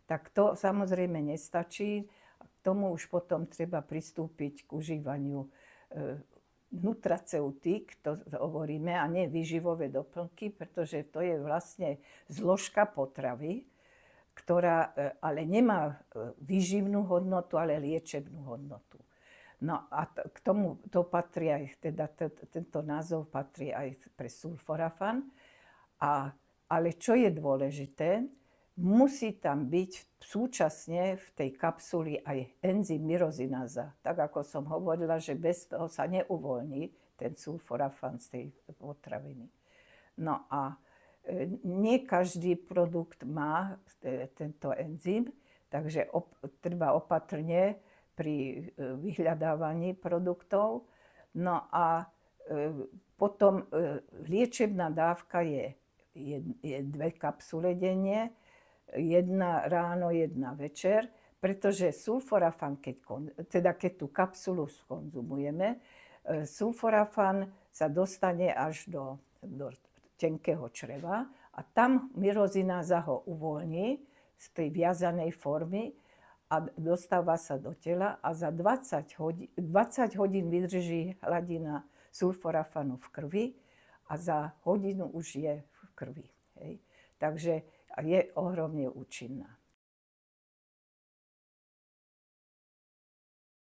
tak to samozrejme nestačí. K tomu už potom treba pristúpiť k užívaniu nutraceutík, to hovoríme, a nie výživové doplnky, pretože to je vlastne zložka potravy, ktorá ale nemá výživnú hodnotu, ale liečebnú hodnotu. No a k tomu to patrí aj, teda tento názov patrí aj pre sulforafan. Ale čo je dôležité, musí tam byť súčasne v tej kapsuli aj enzym myrozináza. Tak ako som hovorila, že bez toho sa neuvoľní ten sulforafan z tej potraviny. No a nie každý produkt má tento enzym, takže treba opatrne pri vyhľadávaní produktov. No a potom liečebná dávka je 2 kapsule denne, 1 ráno, 1 večer, pretože sulforafan, keď tú kapsulu skonzumujeme, sulforafan sa dostane až do tenkého čreva a tam myrozináza ho uvoľní z tej viazanej formy a dostáva sa do tela a za 20 hodín vydrží hladina sulforafanu v krvi a za hodinu už je v krvi. Hej. Takže je ohromne účinná.